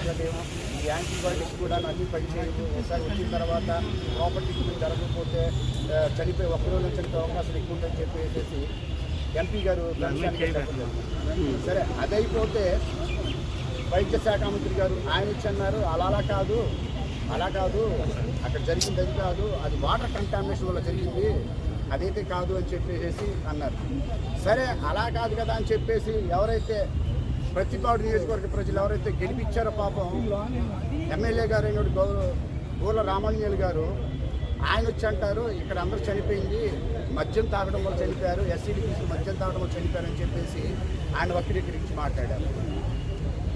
జరగదేమో, ఈ యాంటీబయాటిక్స్ కూడా అన్ని పనిచేయవు, ఒకసారి వచ్చిన తర్వాత ప్రాపర్టీ జరగకపోతే చనిపోయి ఒక్కరోజు చనిపోయే అవకాశాలు ఎక్కువ ఉందని చెప్పేసి ఎంపీ గారు సరే అదైపోతే వైద్య శాఖ మంత్రి గారు ఆయన వచ్చి అన్నారు అలా కాదు అక్కడ జరిగింది అది కాదు, అది వాటర్ కంటామినేషన్ వల్ల జరిగింది, అదైతే కాదు అని చెప్పేసి అన్నారు. సరే అలా కాదు కదా అని చెప్పేసి ఎవరైతే ప్రతిపాడు నియోజకవర్గ ప్రజలు ఎవరైతే గెలిపించారో పాపం ఎమ్మెల్యే గారు అయిన గోల రామాంజనేయులు గారు ఆయన వచ్చి అంటారు ఇక్కడ అందరూ చనిపోయింది మద్యం తాగడం వల్ల చనిపోయారు, ఎస్సీడీ తీసుకుని మద్యం తాగడం వల్ల చనిపోయారని చెప్పేసి ఆయన వక్రీకరించి మాట్లాడారు.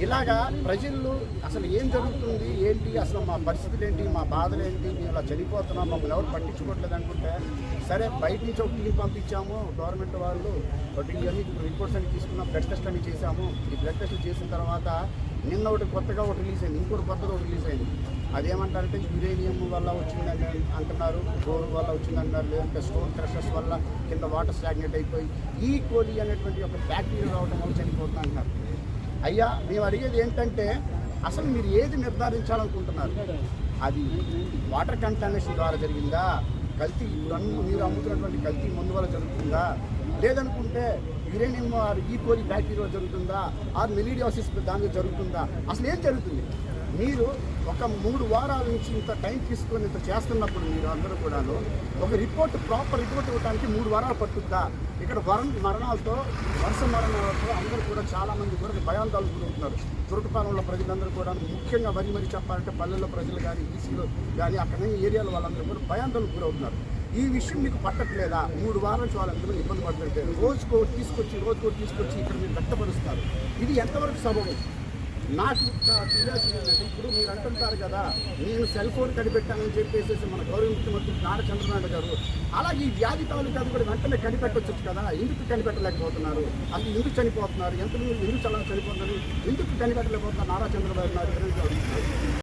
ఇలాగా ప్రజలు అసలు ఏం జరుగుతుంది ఏంటి, అసలు మా పరిస్థితులు ఏంటి, మా బాధలు ఏంటి, మేము ఇలా చనిపోతున్నాం, మమ్మల్ని ఎవరు పట్టించుకోవట్లేదు అనుకుంటే సరే బయట నుంచి ఒక టీం పంపించాము గవర్నమెంట్ వాళ్ళు, ఇవన్నీ రిపోర్ట్స్ అన్ని తీసుకున్నాం, బ్లడ్ టెస్ట్ అన్ని చేశాము. ఈ బ్లడ్ టెస్ట్ చేసిన తర్వాత నిన్న ఒకటి కొత్తగా ఒకటి రిలీజ్ అయింది, ఇంకోటి కొత్తగా ఒకటి రిలీజ్ అయింది. అదేమంటారంటే యురేనియం వల్ల వచ్చిందని అంటున్నారు, బోర్ వల్ల వచ్చిందంటున్నారు, లేదంటే స్టోన్ క్రషర్స్ వల్ల కింద వాటర్ స్టాగ్నేట్ అయిపోయి ఈ కోలి అనేటువంటి ఒక బ్యాక్టీరియా రావడం వల్ల చనిపోతుంది అంటున్నారు. అయ్యా మేము అడిగేది ఏంటంటే అసలు మీరు ఏది నిర్ధారించాలనుకుంటున్నారు, అది వాటర్ కంటామినేషన్ ద్వారా జరిగిందా, కల్తీ మీరు అమ్ముతున్నటువంటి కల్తీ మందు వల్ల జరుగుతుందా, లేదనుకుంటే యురేనియం ఈ కోలి బ్యాక్టీరియా జరుగుతుందా, ఆర్ మెలీడియాసిస్ దాని జరుగుతుందా, అసలు ఏం జరుగుతుంది? మీరు ఒక 3 వారాల నుంచి ఇంత టైం తీసుకొని ఇంత చేస్తున్నప్పుడు మీరు అందరూ కూడాను ఒక రిపోర్ట్ ప్రాపర్ రిపోర్ట్ ఇవ్వడానికి 3 వారాలు పట్టుద్దా? ఇక్కడ మరణాలతో వరుస మరణాలతో అందరూ కూడా చాలామంది కూడా భయాందోళనకు గురవుతున్నారు. చురుకుపాలెంలో ప్రజలందరూ కూడా ముఖ్యంగా మరి చెప్పాలంటే పల్లెల్లో ప్రజలు కానీ ఈసీలో కానీ అక్కడ ఏరియాలో వాళ్ళందరూ కూడా భయాందోళనకు గురవుతున్నారు. ఈ విషయం మీకు పట్టట్లేదా? 3 వారాల నుంచి వాళ్ళందరూ ఇబ్బంది పడుతుంటే రోజుకోటి తీసుకొచ్చి ఇక్కడ మీరు వ్యక్తపరుస్తారు. ఇది ఎంతవరకు సబబు? నాకు క్యూరియాసిటీ ఏంటంటే ఇప్పుడు మీరు అంటుంటారు కదా నేను సెల్ ఫోన్ కనిపెట్టానని చెప్పేసి మన గౌరవ ముఖ్యమంత్రి నారా చంద్రబాబు గారు, అలాగే ఈ వ్యాధి తాలూకాదు కూడా వెంటనే కనిపెట్టవచ్చు కదా, ఎందుకు కనిపెట్టలేకపోతున్నారు? అసలు ఎందుకు చనిపోతున్నారు, ఎందుకు చనిపోతున్నారు, ఎందుకు కనిపెట్టలేకపోతున్నారు నారా చంద్రబాబు నాయుడు?